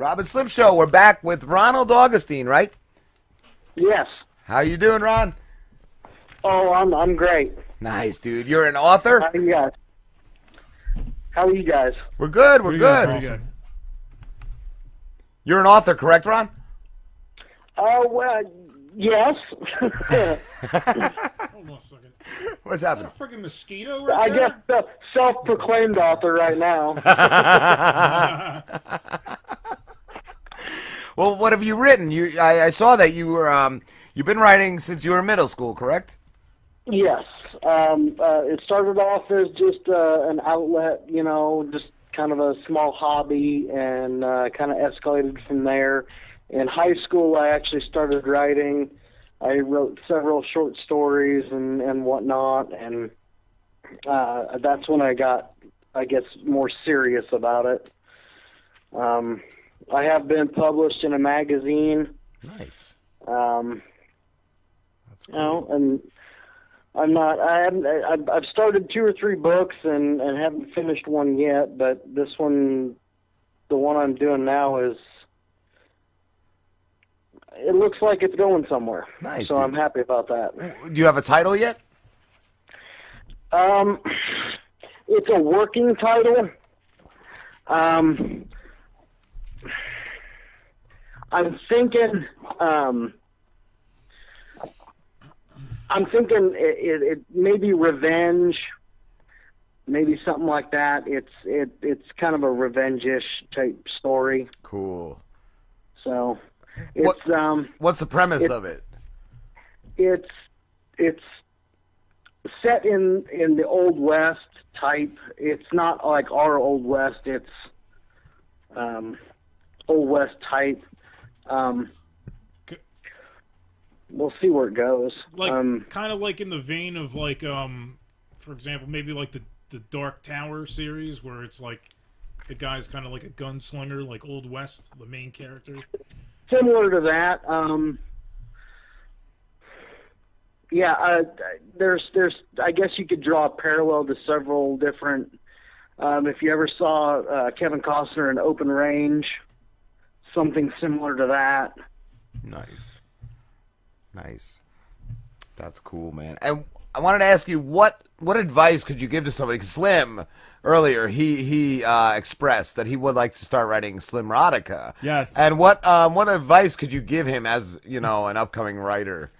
Rob and Slim Show. We're back with Ronald Augustine, right? Yes. How you doing, Ron? Oh, I'm great. Nice, dude. You're an author? How are you guys? How are you guys? We're good. We're good. Pretty good. You're an author, correct, Ron? Oh, well, yes. Hold on a second. What's Is happening? that a freaking mosquito right I there? guess the self-proclaimed author right now. Well, what have you written? I saw that you were you've been writing since you were in middle school, correct? Yes. It started off as just an outlet, just kind of a small hobby, and kind of escalated from there. In high school, I actually started writing. I wrote several short stories and whatnot, and that's when I got, I guess, more serious about it. I have been published in a magazine. Nice. That's cool. And I've started 2 or 3 books and haven't finished one yet, but this one, the one I'm doing now, it looks like it's going somewhere. Nice. So dude. I'm happy about that. Do you have a title yet? It's a working title. I'm thinking it maybe revenge, maybe something like that. It's kind of a revenge-ish type story. Cool. So it's what's the premise of it? It's set in the Old West type. It's not like our Old West. It's Old West type. We'll see where it goes. Like kind of like in the vein of like for example, maybe like the Dark Tower series, where it's like the guy's kind of like a gunslinger, like Old West, the main character. Similar to that. There's I guess you could draw a parallel to several different. If you ever saw Kevin Costner in Open Range, something similar to that. Nice. That's cool, man. And I wanted to ask you, what advice could you give to somebody? 'Cause Slim, earlier, he expressed that he would like to start writing Slimrotica. Yes. And what advice could you give him as, an upcoming writer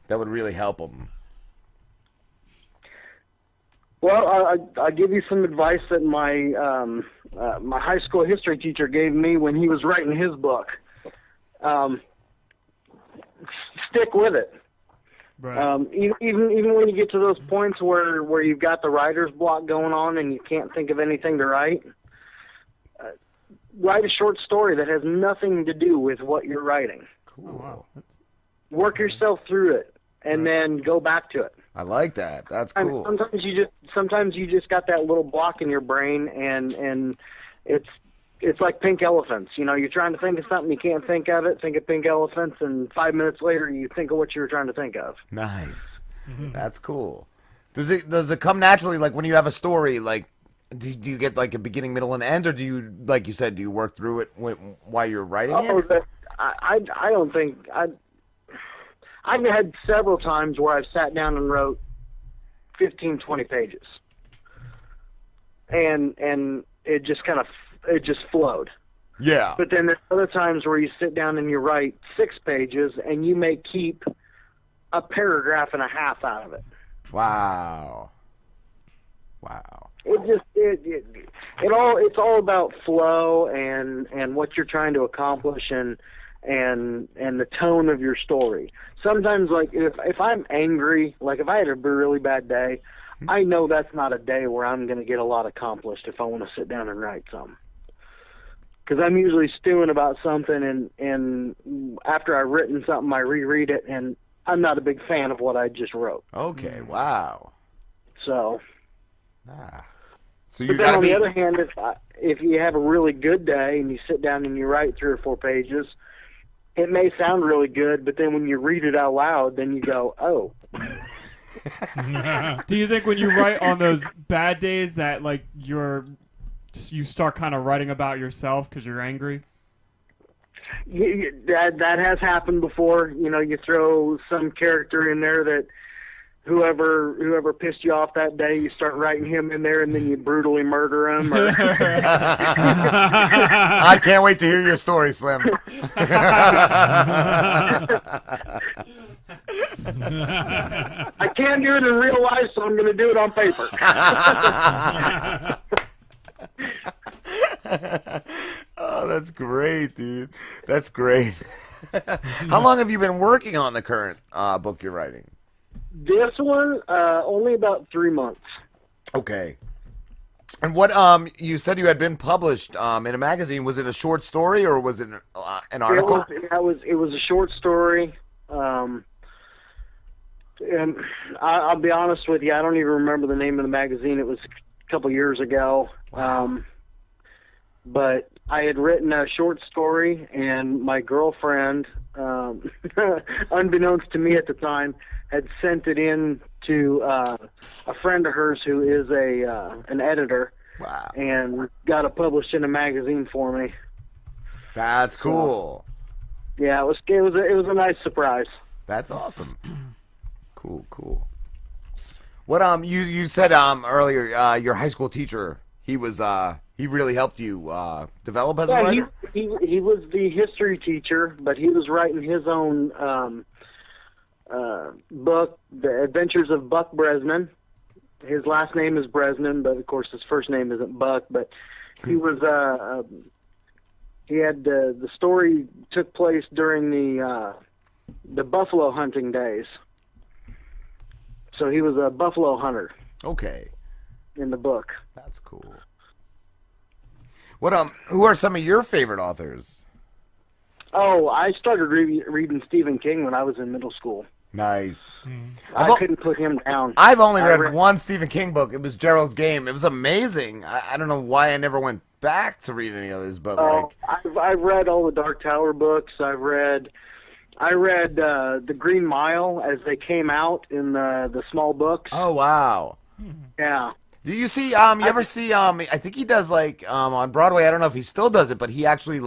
that would really help him? Well, I'll give you some advice that my my high school history teacher gave me when he was writing his book. Stick with it. Right. Even when you get to those points where you've got the writer's block going on and you can't think of anything to write, write a short story that has nothing to do with what you're writing. Cool. Oh, wow. Work yourself through it and then go back to it. I like that. That's And cool. sometimes you just got that little block in your brain, and it's like pink elephants. You're trying to think of something, you can't think of it. Think of pink elephants, and 5 minutes later, you think of what you were trying to think of. Nice. That's cool. Does it come naturally? Like when you have a story, like do you get like a beginning, middle, and end, or do you, like you said, do you work through it while you're writing it? I don't think I've had several times where I've sat down and wrote 15, 20 pages, and it just flowed. Yeah. But then there's other times where you sit down and you write 6 pages, and you may keep a paragraph and a half out of it. Wow. It's all about flow and what you're trying to accomplish and the tone of your story. Sometimes, like if I'm angry, like if I had a really bad day, I know that's not a day where I'm going to get a lot accomplished if I want to sit down and write something. Because I'm usually stewing about something, and after I've written something, I reread it, and I'm not a big fan of what I just wrote. Okay. Wow. So. So you But then gotta on be. the other hand, if you have a really good day and you sit down and you write 3 or 4 pages, it may sound really good, but then when you read it out loud, then you go, oh. Do you think when you write on those bad days that like you start kind of writing about yourself because you're angry? That has happened before. You know, you throw some character in there that whoever pissed you off that day, you start writing him in there, and then you brutally murder him. Or... I can't wait to hear your story, Slim. I can't do it in real life, so I'm going to do it on paper. Oh, that's great, dude. That's great. How long have you been working on the current book you're writing? This one, only about 3 months. Okay. And what you said you had been published in a magazine. Was it a short story or was it an article? It was a short story. And I'll be honest with you, I don't even remember the name of the magazine. It was a couple years ago. Wow. But I had written a short story, and my girlfriend, unbeknownst to me at the time, had sent it in to a friend of hers who is an editor. Wow. And got it published in a magazine for me. That's cool. So, yeah, it was a nice surprise. That's awesome. Cool. What you said earlier, your high school teacher, he really helped you develop as a writer? He was the history teacher, but he was writing his own book, The Adventures of Buck Bresnan. His last name is Bresnan, but of course his first name isn't Buck. But he was he had the story took place during the buffalo hunting days. So he was a buffalo hunter. Okay. In the book. That's cool. What who are some of your favorite authors? Oh, I started reading Stephen King when I was in middle school. Nice. I couldn't put him down. I've only read one Stephen King book. It was Gerald's Game. It was amazing. I don't know why I never went back to read any others, but I've read all the Dark Tower books. I read The Green Mile as they came out in the small books. Oh wow. Yeah. Do you see? You ever see? I think he does on Broadway. I don't know if he still does it, but he actually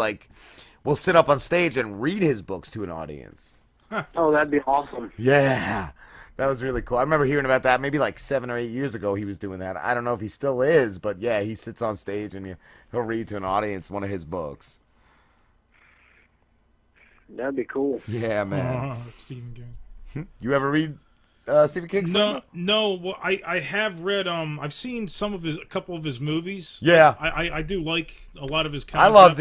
will sit up on stage and read his books to an audience. Oh, that'd be awesome. Yeah, that was really cool. I remember hearing about that maybe 7 or 8 years ago. He was doing that. I don't know if he still is, but yeah, he sits on stage and he'll read to an audience one of his books. That'd be cool. Yeah, man. Stephen King. You ever read Stephen King? No. Well, I have read. I've seen a couple of his movies. Yeah, I do like a lot of his concepts. I love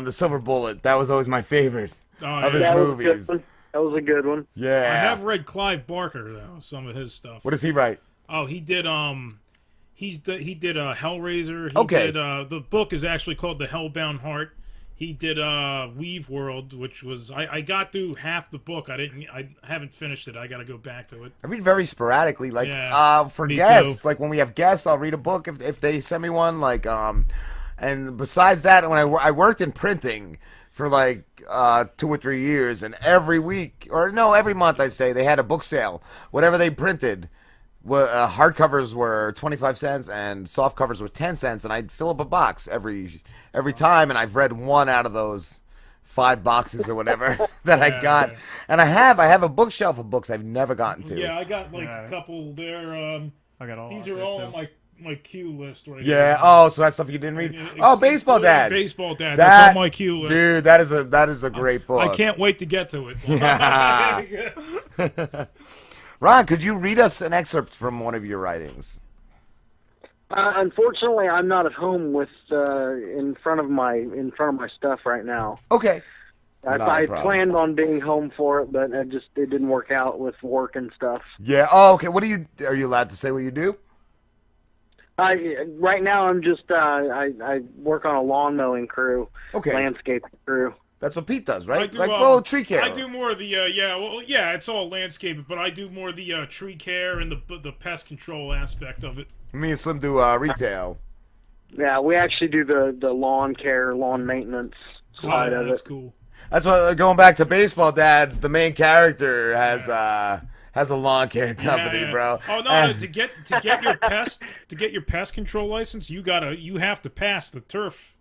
the Silver Bullet. That was always my favorite of his movies. That was a good one. Yeah, I have read Clive Barker though. Some of his stuff. What does he write? Oh, he did. He did Hellraiser. He Okay. did, the book is actually called The Hellbound Heart. He did Weave World, which was I got through half the book. I haven't finished it. I got to go back to it. I read very sporadically, for me guests. too. When we have guests, I'll read a book if they send me one. And besides that, when I worked in printing for 2 or 3 years, and every month I'd say they had a book sale. Whatever they printed, hardcovers were 25 cents and soft covers were 10 cents, and I'd fill up a box every time, and I've read one out of those 5 boxes or whatever that I got. Yeah. And I have a bookshelf of books I've never gotten to. Yeah, I got a couple there. I got all. These are all on my queue list right Yeah. here. Oh, so that's stuff you didn't read. Baseball Dads. Baseball Dads. That's on my queue list. Dude, that is a great book. I can't wait to get to it. Yeah. Ron, could you read us an excerpt from one of your writings? Unfortunately, I'm not at home with in front of my stuff right now. Okay. I planned on being home for it, but it didn't work out with work and stuff. Yeah. Oh, okay. Are you allowed to say what you do? Right now I'm just I work on a lawn mowing crew, landscaping crew. That's what Pete does, right? I do, tree care. I do more of the it's all landscaping, but I do more of the tree care and the pest control aspect of it. Me and Slim do retail. Yeah, we actually do the lawn care, lawn maintenance side of it. That's cool. That's what going back to Baseball Dads. The main character has a lawn care company, bro. Oh no! To get your pest control license, you have to pass the turf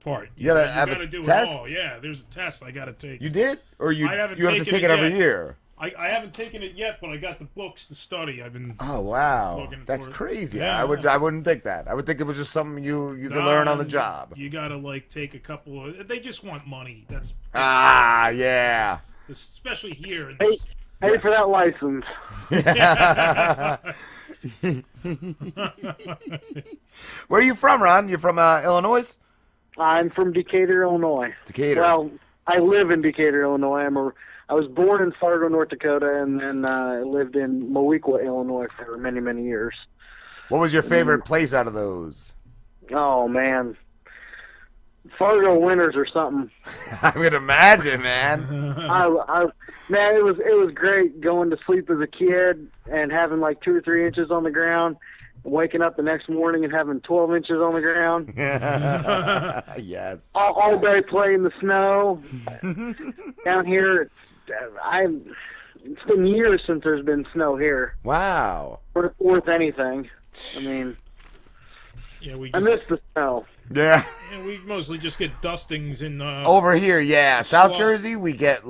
part. You gotta you have a gotta do test? it all. Yeah, there's a test I gotta take. You did, or you I haven't you have to taken take it it every yet. year? I haven't taken it yet, but I got the books to study. I've been. Oh wow, looking that's for it. crazy. Yeah, I yeah. wouldn't think that. I would think it was just something you could learn on the job. You gotta like take a couple of. They just want money. That's Yeah. especially here. In Hey, this, pay for that license. Where are you from, Ron? You're from Illinois? I'm from Decatur, Illinois. Decatur. Well, I live in Decatur, Illinois. I was born in Fargo, North Dakota, and then lived in Moequa, Illinois for many, many years. What was your favorite place out of those? Oh man, Fargo winters or something. I would imagine, man. Man, it was great going to sleep as a kid and having like 2 or 3 inches on the ground, and waking up the next morning and having 12 inches on the ground. Yes. All day playing in the snow. Down here, it's been years since there's been snow here. Wow. Worth anything. I mean, yeah, I miss the snow. Yeah. we mostly just get dustings in. Over here, yeah. South Slu- Jersey, we get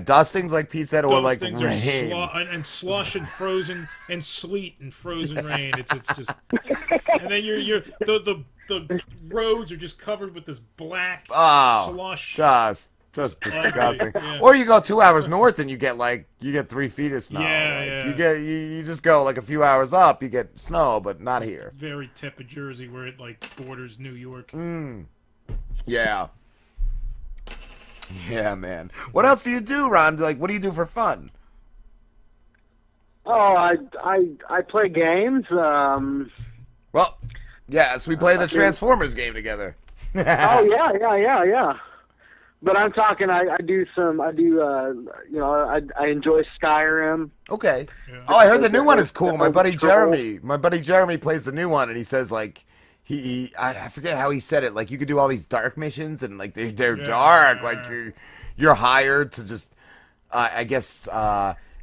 dustings like Pete said, or like Dustings rain. and slush and frozen and sleet and frozen rain. It's just, and then the roads are just covered with this black slush. Just disgusting. Yeah. Or you go 2 hours north and you get 3 feet of snow. Yeah, Like, yeah. you just go like a few hours up, you get snow, but not here. Very tip of Jersey where it like borders New York. Yeah. Yeah, man. What else do you do, Ron? Like, what do you do for fun? Oh, I play games. Well, yes, we play the Transformers game together. Oh yeah. But I'm talking. I enjoy Skyrim. Okay. Yeah. Oh, I heard the new one is cool. My buddy Jeremy plays the new one, and he says like I forget how he said it. Like you could do all these dark missions, and like they're dark. yeah. Like you're hired to just I guess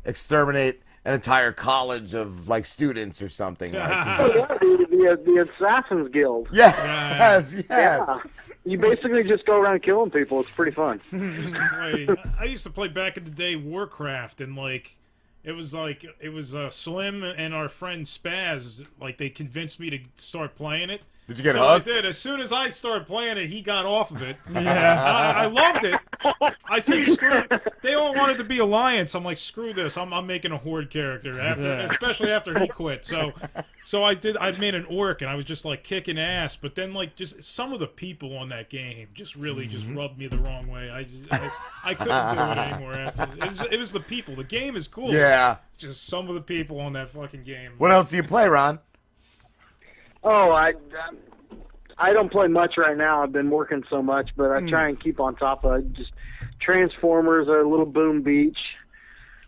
exterminate an entire college of like students or something. Like. Oh yeah, the Assassin's Guild. Yes. Yeah. You basically just go around killing people. It's pretty fun. I used to play back in the day Warcraft, and like it was Slim and our friend Spaz. Like they convinced me to start playing it. Did you get So hooked? I did. As soon as I started playing it, he got off of it. Yeah, I loved it. I said, screw it. They all wanted to be Alliance. I'm like, screw this. I'm making a Horde character, especially after he quit. So I made an orc, and I was just like kicking ass. But then like just some of the people on that game just really just rubbed me the wrong way. I couldn't do it anymore. After it was the people. The game is cool. Yeah. It's just some of the people on that fucking game. What else do you play, Ron? Oh, I don't play much right now. I've been working so much, but I try and keep on top of it. Just Transformers, a little Boom Beach,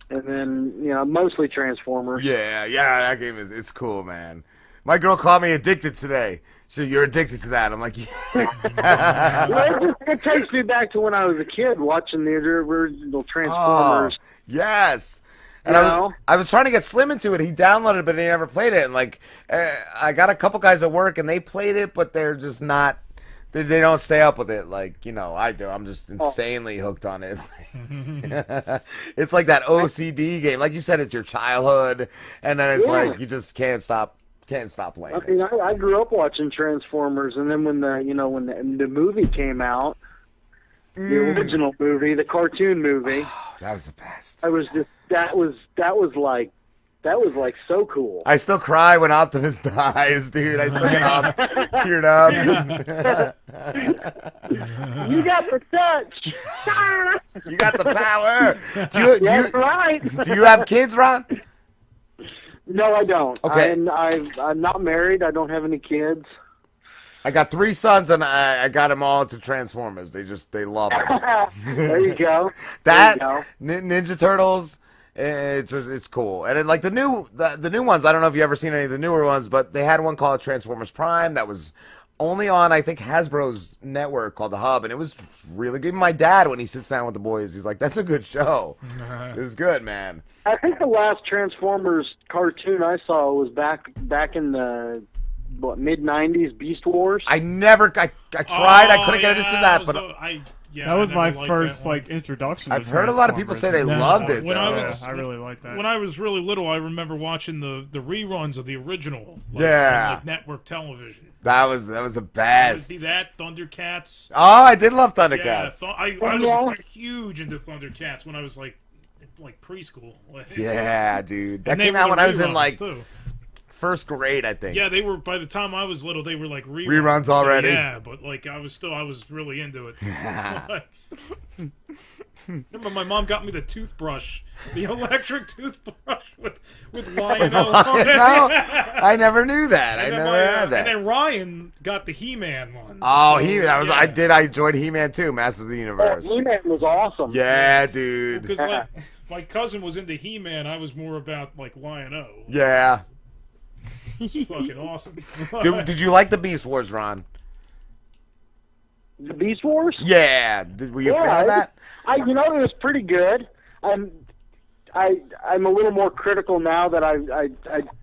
and then mostly Transformers. Yeah, that game it's cool, man. My girl called me addicted today. She said, "You're addicted to that." I'm like, yeah. Well, it takes me back to when I was a kid watching the original Transformers. Oh, yes. And I was trying to get Slim into it. He downloaded it, but he never played it. And like, I got a couple guys at work, and they played it, but they're just not. They don't stay up with it like I do. I'm just insanely hooked on it. It's like that OCD game, like you said. It's your childhood, and then it's like you just can't stop playing. I mean, I grew up watching Transformers, and then when the movie came out, the original movie, the cartoon movie. That was the best. I was just that was like so cool. I still cry when Optimus dies, dude. I still get teared up. You got the touch. You got the power. That's right. Do you have kids, Ron? No, I don't. Okay. I'm not married. I don't have any kids. I got 3 sons, and I got them all into Transformers. They love them. There you go. That There you go. Ninja Turtles, it's cool. And then, like the new ones, I don't know if you ever seen any of the newer ones, but they had one called Transformers Prime that was only on I think Hasbro's network called The Hub, and it was really good. My dad, when he sits down with the boys, he's like, "That's a good show." It was good, man. I think the last Transformers cartoon I saw was back in the mid '90s Beast Wars. I tried. I couldn't get into that, but that was my first introduction. I've heard a lot of people say they loved it. I really liked that. When I was really little, I remember watching the reruns of the original. Yeah. On, network television. That was the best. See that Thundercats? Oh, I did love Thundercats. Yeah, I was huge into Thundercats when I was like preschool. Yeah, dude. That came out when I was in first grade, I think. Yeah, they were. By the time I was little, they were like reruns already. So, yeah, but I was really into it. Remember, my mom got me the toothbrush, the electric toothbrush with Lion-O on it. I never knew that. I never had that. And then Ryan got the He-Man one. Oh, I enjoyed He-Man too, Masters of the Universe. He-Man was awesome. Yeah, dude. Because my cousin was into He-Man, I was more about Lion-O. Yeah. Fucking awesome. Did you like the Beast Wars, Ron? The Beast Wars? Yeah. Were you a fan of that? It was pretty good. I'm a little more critical now that I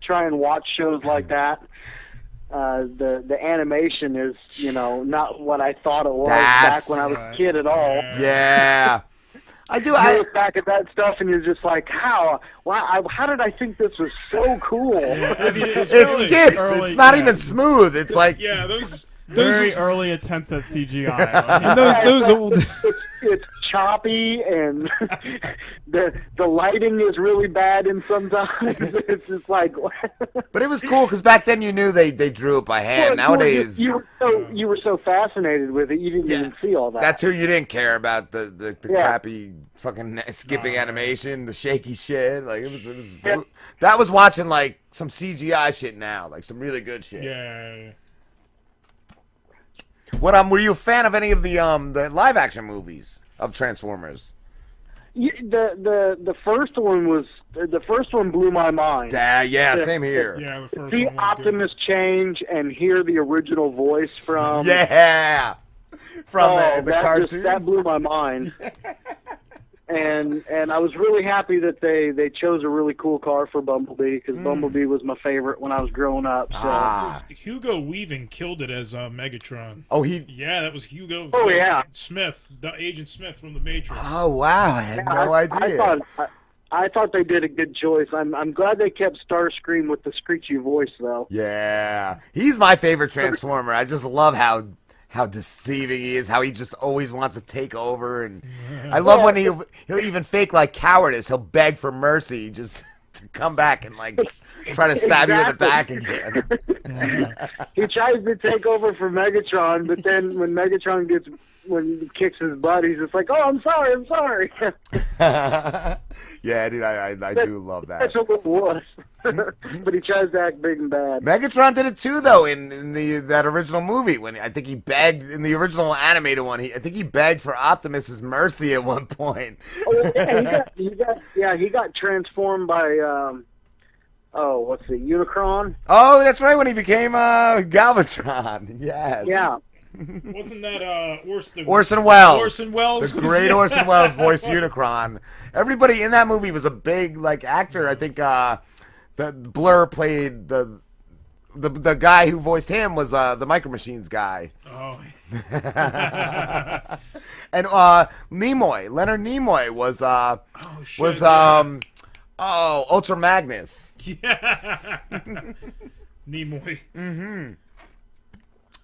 try and watch shows like that. The animation is not what I thought it was back when I was a kid at all. Yeah. I do. You look back at that stuff and you're just like, how did I think this was so cool? It skips. It's not even smooth. It's like those very early attempts at CGI. And those old. It's choppy and the lighting is really bad, and sometimes it's just like. But it was cool because back then you knew they drew it by hand. Nowadays you were so fascinated with it, you didn't even see all that. That's who you didn't care about the crappy fucking skipping animation, the shaky shit. Like it was that was watching like some CGI shit now, like some really good shit. Yeah. What were you a fan of any of the live action movies of Transformers? The first one blew my mind. Yeah, same here. Yeah, the first See one was Optimus change and hear the original voice from the cartoon. That blew my mind. And I was really happy that they chose a really cool car for Bumblebee, because Bumblebee was my favorite when I was growing up. So. Hugo Weaving killed it as Megatron. Oh, Yeah, that was Hugo. Oh, yeah. Smith, the Agent Smith from the Matrix. Oh wow, I had no idea. I thought they did a good choice. I'm glad they kept Starscream with the screechy voice though. Yeah, he's my favorite Transformer. I just love how deceiving he is, how he just always wants to take over, and I love when he'll even fake like cowardice. He'll beg for mercy just to come back and like try to stab you in the back again. He tries to take over for Megatron, but then when Megatron kicks his butt, he's just like, "Oh, I'm sorry." Yeah, dude, I do love that. That's a little wuss. But he tries to act big and bad. Megatron did it too, though, in that original movie. When I think he begged in the original animated one, I think he begged for Optimus's mercy at one point. Oh yeah, he got transformed by Unicron? Oh, that's right, when he became Galvatron. Yes. Yeah. Wasn't that Orson Welles? Orson Welles, the great Orson Welles voiced Unicron. Everybody in that movie was a big actor. I think the Blur played the guy who voiced him was the Micro Machines guy. Oh. And Leonard Nimoy was Ultra Magnus. Yeah. Nimoy. Mm-hmm.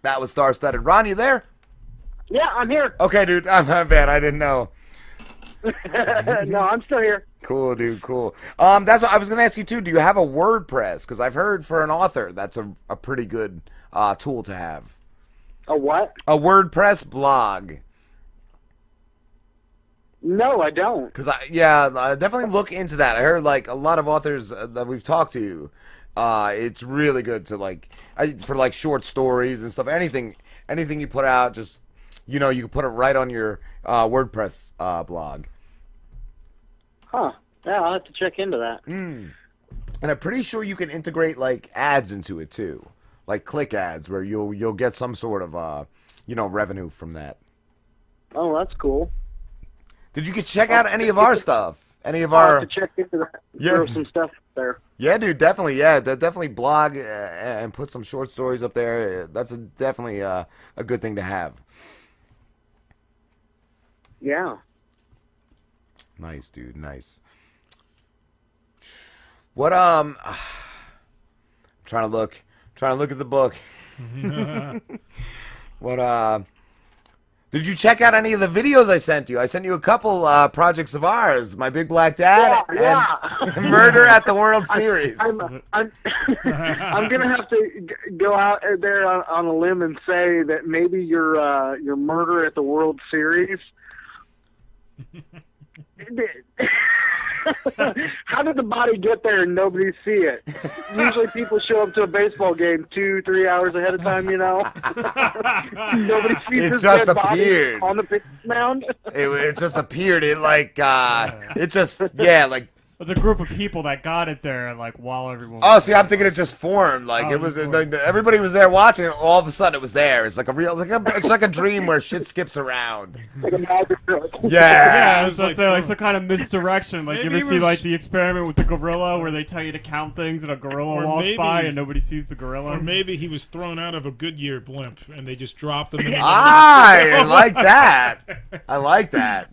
That was star-studded. Ron, you there? Yeah, I'm here. Okay, dude. I'm bad. I didn't know. No, I'm still here. Cool, dude. Cool. That's what I was going to ask you too. Do you have a WordPress? Because I've heard for an author that's a pretty good tool to have. A what? A WordPress blog. No, I don't. Because definitely look into that. I heard a lot of authors that we've talked to. It's really good to for short stories and stuff. Anything you put out, just you can put it right on your WordPress blog. Huh. Yeah, I'll have to check into that. And I'm pretty sure you can integrate ads into it too, like click ads, where you'll get some sort of revenue from that. Oh, that's cool. Did you check out any of our stuff? any of I'll our... have to check into that. Yeah. Throw some stuff there. Yeah, dude, definitely. Yeah, definitely blog and put some short stories up there. That's definitely a good thing to have. Yeah. Nice, dude. Nice. What trying to look at the book. What did you check out any of the videos I sent you? I sent you a couple projects of ours. My Big Black Dad and Murder at the World Series. I'm gonna have to go out there on a limb and say that maybe your Murder at the World Series. How did the body get there and nobody see it? Usually people show up to a baseball game 2-3 hours ahead of time, you know. Nobody sees this dead body on the pitch mound. It just appeared. It like It's a group of people that got it there, like, while everyone. Oh, see, I'm thinking it just formed. Like it was, everybody was there watching, and all of a sudden it was there. It's like it's like a dream where shit skips around. Like a magic trick. Yeah, it's like some kind of misdirection. Like you ever see like the experiment with the gorilla, where they tell you to count things, and a gorilla walks by, and nobody sees the gorilla. Or maybe he was thrown out of a Goodyear blimp, and they just dropped him. In the I like that. I like that.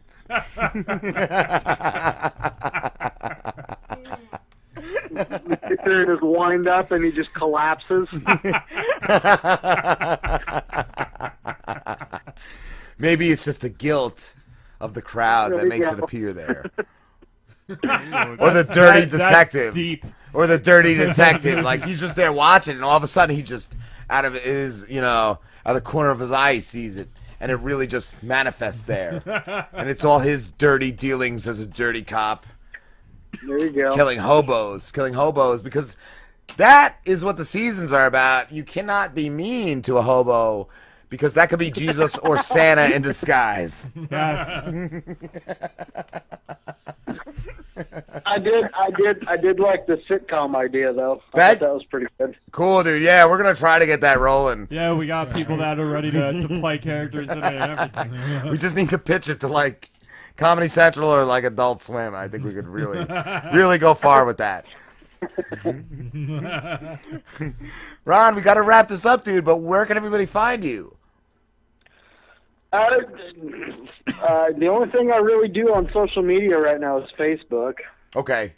There it is, wind up, and he just collapses. Maybe it's just the guilt of the crowd that makes it appear there. Or the dirty detective. Deep. Or the dirty detective. Like, he's just there watching, and all of a sudden he just, out of the corner of his eye, he sees it. And it really just manifests there. And it's all his dirty dealings as a dirty cop. There you go. Killing hobos, because that is what the seasons are about. You cannot be mean to a hobo, because that could be Jesus or Santa in disguise. Yes. I did like the sitcom idea though. I thought that was pretty good. Cool, dude. Yeah, we're gonna try to get that rolling. Yeah, we got people that are ready to play characters in it and everything. We just need to pitch it to like Comedy Central or like Adult Swim. I think we could really go far with that. Ron, we got to wrap this up, dude. But where can everybody find you? The only thing I really do on social media right now is Facebook. Okay,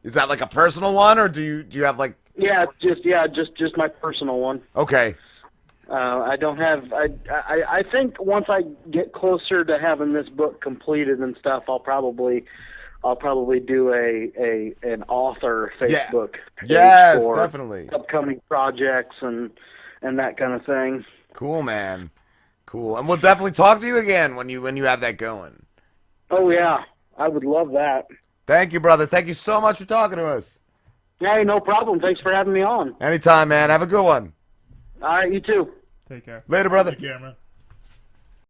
is that like a personal one, or do you have like? Yeah, just my personal one. Okay. I don't have. I think once I get closer to having this book completed and stuff, I'll probably do an author Facebook page for definitely upcoming projects and that kind of thing. Cool, man. Cool, and we'll definitely talk to you again when you have that going. Oh yeah, I would love that. Thank you, brother. Thank you so much for talking to us. Hey, no problem. Thanks for having me on. Anytime, man. Have a good one. All right, you too. Take care. Later, brother. Take care, man.